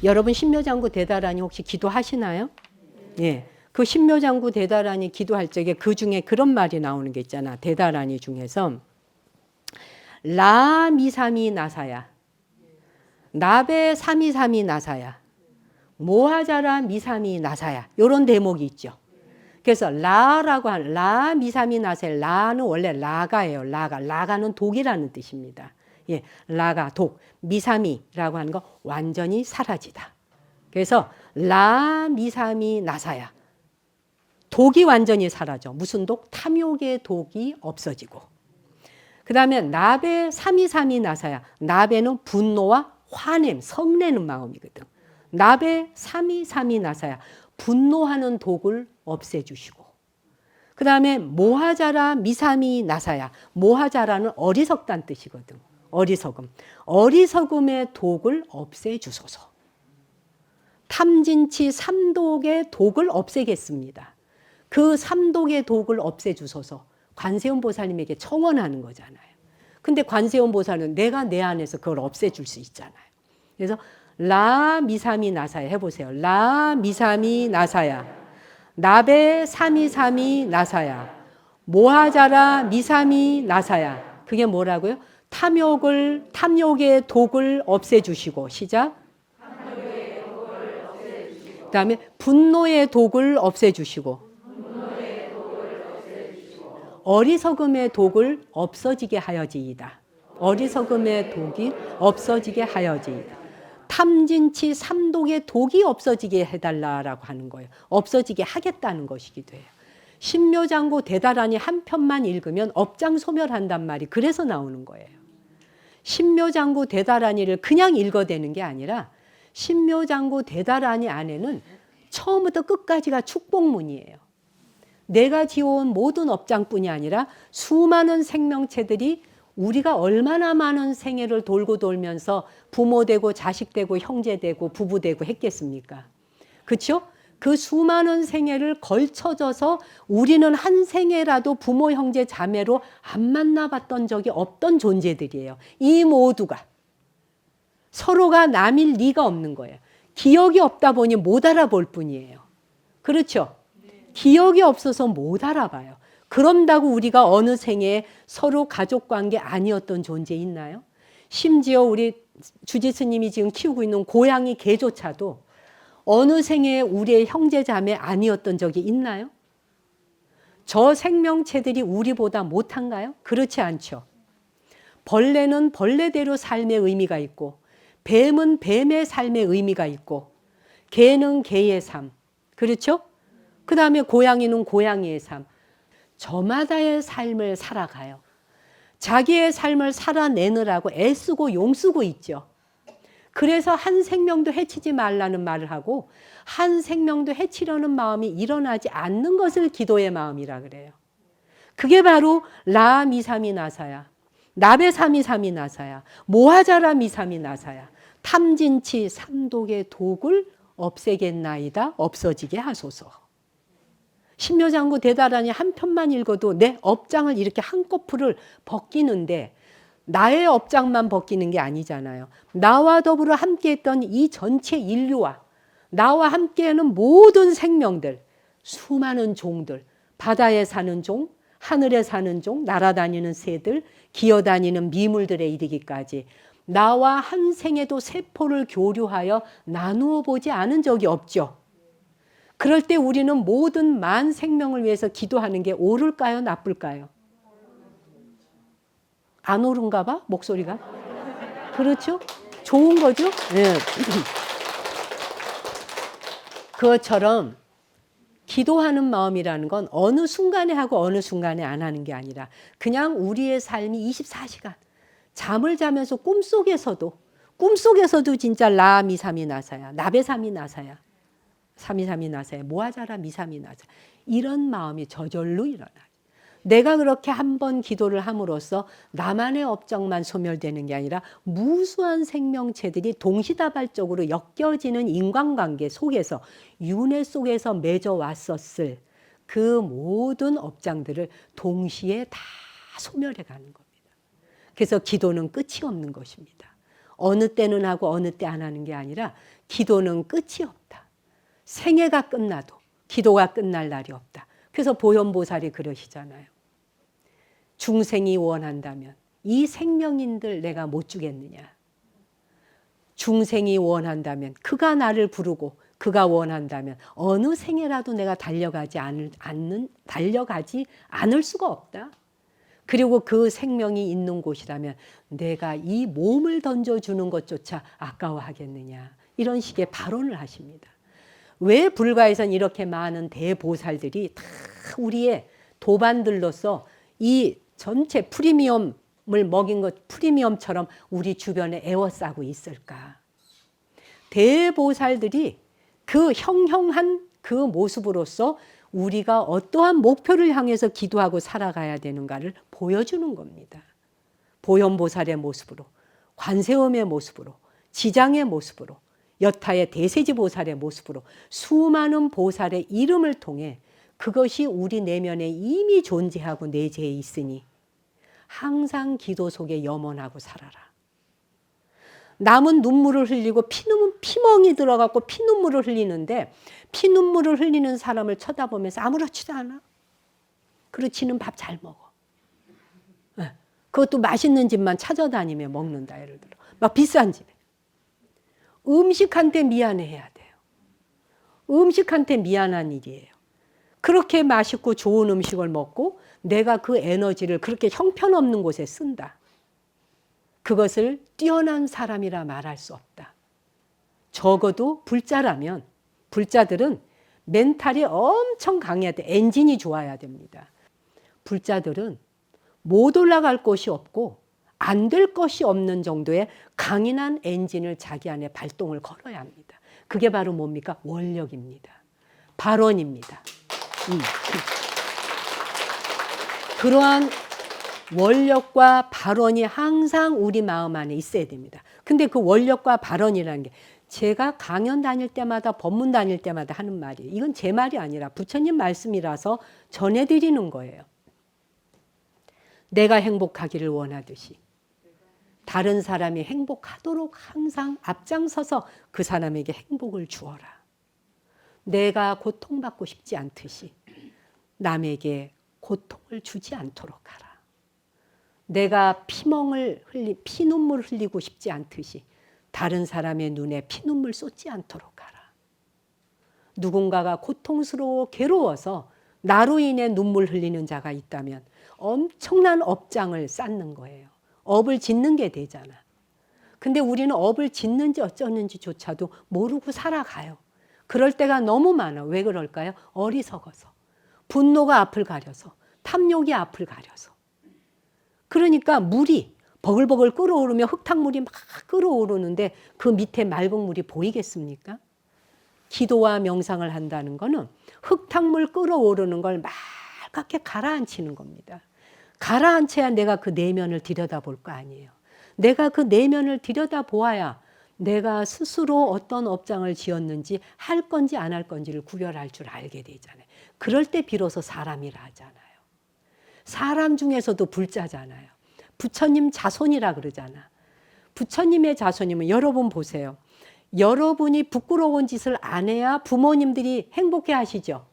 여러분 신묘장구 대다라니 혹시 기도하시나요? 예. 그 신묘장구 대다라니 기도할 적에 그 중에 그런 말이 나오는 게 있잖아. 대다라니 중에서 라미삼이 나사야, 나베 삼이삼이 나사야, 모하자라 미삼이 나사야, 요런 대목이 있죠. 그래서 라라고 하는 라미삼이 나사야, 라는 원래 라가예요. 라가는 독이라는 뜻입니다. 예, 라가 독, 미삼이라고 하는 거 완전히 사라지다. 그래서 라미삼이 나사야, 독이 완전히 사라져. 무슨 독? 탐욕의 독이 없어지고. 그 다음에 나베 삼이삼이 나사야. 나베는 분노와 화냄, 성내는 마음이거든. 나베 삼이삼이 나사야. 분노하는 독을 없애주시고. 그 다음에 모하자라 미삼이 나사야. 모하자라는 어리석다는 뜻이거든. 어리석음. 어리석음의 독을 없애주소서. 탐진치 삼독의 독을 없애겠습니다. 그 삼독의 독을 없애주소서. 관세음 보살님에게 청원하는 거잖아요. 근데 관세음 보살은 내가 내 안에서 그걸 없애줄 수 있잖아요. 그래서 라 미삼이 나사야 해보세요. 라 미삼이 나사야, 나베 삼이삼이 나사야, 모하자라 미삼이 나사야. 그게 뭐라고요? 탐욕의 독을 없애주시고. 시작. 그 다음에 분노의 독을 없애주시고, 어리석음의 독을 없어지게 하여지이다. 어리석음의 독이 없어지게 하여지이다. 탐진치 삼독의 독이 없어지게 해달라라고 하는 거예요. 없어지게 하겠다는 것이기도 해요. 신묘장구 대다라니 한 편만 읽으면 업장소멸한단 말이 그래서 나오는 거예요. 신묘장구 대다라니를 그냥 읽어대는 게 아니라 신묘장구 대다라니 안에는 처음부터 끝까지가 축복문이에요. 내가 지어온 모든 업장뿐이 아니라 수많은 생명체들이 우리가 얼마나 많은 생애를 돌고 돌면서 부모 되고 자식 되고 형제 되고 부부 되고 했겠습니까? 그렇죠? 그 수많은 생애를 걸쳐져서 우리는 한 생애라도 부모 형제 자매로 안 만나봤던 적이 없던 존재들이에요. 이 모두가 서로가 남일 리가 없는 거예요. 기억이 없다 보니 못 알아볼 뿐이에요. 그렇죠? 기억이 없어서 못 알아봐요. 그런다고 우리가 어느 생에 서로 가족관계 아니었던 존재 있나요? 심지어 우리 주지 스님이 지금 키우고 있는 고양이 개조차도 어느 생에 우리의 형제자매 아니었던 적이 있나요? 저 생명체들이 우리보다 못한가요? 그렇지 않죠. 벌레는 벌레대로 삶의 의미가 있고, 뱀은 뱀의 삶의 의미가 있고, 개는 개의 삶. 그렇죠? 그 다음에 고양이는 고양이의 삶. 저마다의 삶을 살아가요. 자기의 삶을 살아내느라고 애쓰고 용쓰고 있죠. 그래서 한 생명도 해치지 말라는 말을 하고 한 생명도 해치려는 마음이 일어나지 않는 것을 기도의 마음이라 그래요. 그게 바로 라 미삼이 나사야, 나베 삼이삼이 나사야, 모하자라 미삼이 나사야, 탐진치 삼독의 독을 없애겠나이다. 없어지게 하소서. 신묘장구 대다라니 한 편만 읽어도 내 업장을 이렇게 한꺼풀을 벗기는데 나의 업장만 벗기는 게 아니잖아요. 나와 더불어 함께했던 이 전체 인류와 나와 함께하는 모든 생명들, 수많은 종들, 바다에 사는 종, 하늘에 사는 종, 날아다니는 새들, 기어다니는 미물들에 이르기까지 나와 한 생에도 세포를 교류하여 나누어 보지 않은 적이 없죠. 그럴 때 우리는 모든 만 생명을 위해서 기도하는 게 옳을까요? 나쁠까요? 안 옳은가 봐? 목소리가? 그렇죠? 좋은 거죠? 네. 그것처럼 기도하는 마음이라는 건 어느 순간에 하고 어느 순간에 안 하는 게 아니라 그냥 우리의 삶이 24시간 잠을 자면서 꿈속에서도 진짜 라 미삼이 나사야, 나베삼이 나사야, 삼이삼이 나사야, 모하자라 미삼이 나사야, 이런 마음이 저절로 일어나요. 내가 그렇게 한 번 기도를 함으로써 나만의 업적만 소멸되는 게 아니라 무수한 생명체들이 동시다발적으로 엮여지는 인간관계 속에서 윤회 속에서 맺어왔었을 그 모든 업장들을 동시에 다 소멸해 가는 겁니다. 그래서 기도는 끝이 없는 것입니다. 어느 때는 하고 어느 때 안 하는 게 아니라 기도는 끝이 없다. 생애가 끝나도 기도가 끝날 날이 없다. 그래서 보현보살이 그러시잖아요. 중생이 원한다면 이 생명인들 내가 못 주겠느냐. 중생이 원한다면 그가 나를 부르고 그가 원한다면 어느 생애라도 내가 달려가지 않을 수가 없다. 그리고 그 생명이 있는 곳이라면 내가 이 몸을 던져주는 것조차 아까워하겠느냐. 이런 식의 발언을 하십니다. 왜 불가에선 이렇게 많은 대보살들이 다 우리의 도반들로서 이 전체 프리미엄을 먹인 것, 프리미엄처럼 우리 주변에 에워싸고 있을까? 대보살들이 그 형형한 그 모습으로서 우리가 어떠한 목표를 향해서 기도하고 살아가야 되는가를 보여주는 겁니다. 보현보살의 모습으로, 관세음의 모습으로, 지장의 모습으로, 여타의 대세지보살의 모습으로 수많은 보살의 이름을 통해 그것이 우리 내면에 이미 존재하고 내재해 있으니 항상 기도 속에 염원하고 살아라. 남은 눈물을 흘리고 피멍이 들어가고 피눈물을 흘리는데 피눈물을 흘리는 사람을 쳐다보면서 아무렇지도 않아. 그렇지는 밥 잘 먹어. 그것도 맛있는 집만 찾아다니며 먹는다. 예를 들어 막 비싼 집에. 음식한테 미안해야 돼요. 음식한테 미안한 일이에요. 그렇게 맛있고 좋은 음식을 먹고 내가 그 에너지를 그렇게 형편없는 곳에 쓴다. 그것을 뛰어난 사람이라 말할 수 없다. 적어도 불자라면 불자들은 멘탈이 엄청 강해야 돼. 엔진이 좋아야 됩니다. 불자들은 못 올라갈 곳이 없고 안 될 것이 없는 정도의 강인한 엔진을 자기 안에 발동을 걸어야 합니다. 그게 바로 뭡니까? 원력입니다. 발언입니다. 그러한 원력과 발언이 항상 우리 마음 안에 있어야 됩니다. 근데 그 원력과 발언이라는 게 제가 강연 다닐 때마다 법문 다닐 때마다 하는 말이에요. 이건 제 말이 아니라 부처님 말씀이라서 전해드리는 거예요. 내가 행복하기를 원하듯이 다른 사람이 행복하도록 항상 앞장서서 그 사람에게 행복을 주어라. 내가 고통받고 싶지 않듯이 남에게 고통을 주지 않도록 하라. 내가 피눈물을 흘리고 싶지 않듯이 다른 사람의 눈에 피눈물 쏟지 않도록 하라. 누군가가 고통스러워 괴로워서 나로 인해 눈물 흘리는 자가 있다면 엄청난 업장을 쌓는 거예요. 업을 짓는 게 되잖아. 근데 우리는 업을 짓는지 어쩌는지조차도 모르고 살아가요. 그럴 때가 너무 많아. 왜 그럴까요? 어리석어서. 분노가 앞을 가려서. 탐욕이 앞을 가려서. 그러니까 물이 버글버글 끓어오르며 흙탕물이 막 끓어오르는데 그 밑에 맑은 물이 보이겠습니까? 기도와 명상을 한다는 거는 흙탕물 끓어오르는 걸 맑게 가라앉히는 겁니다. 가라앉혀야 내가 그 내면을 들여다볼 거 아니에요. 내가 그 내면을 들여다보아야 내가 스스로 어떤 업장을 지었는지 할 건지 안 할 건지를 구별할 줄 알게 되잖아요. 그럴 때 비로소 사람이라 하잖아요. 사람 중에서도 불자잖아요. 부처님 자손이라 그러잖아. 부처님의 자손이면 여러분 보세요. 여러분이 부끄러운 짓을 안 해야 부모님들이 행복해 하시죠.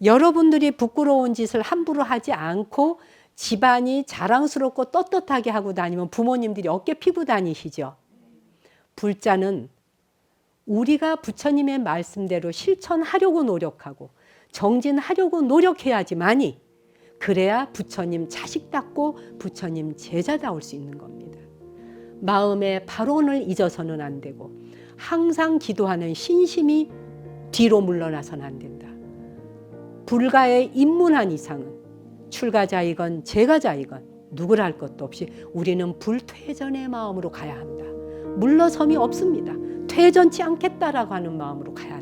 여러분들이 부끄러운 짓을 함부로 하지 않고 집안이 자랑스럽고 떳떳하게 하고 다니면 부모님들이 어깨 피고 다니시죠. 불자는 우리가 부처님의 말씀대로 실천하려고 노력하고 정진하려고 노력해야지만이 그래야 부처님 자식답고 부처님 제자다울 수 있는 겁니다. 마음의 발언을 잊어서는 안 되고 항상 기도하는 신심이 뒤로 물러나서는 안 된다. 불가에 입문한 이상은 출가자이건 재가자이건 누구를 할 것도 없이 우리는 불퇴전의 마음으로 가야 한다. 물러섬이 없습니다. 퇴전치 않겠다라고 하는 마음으로 가야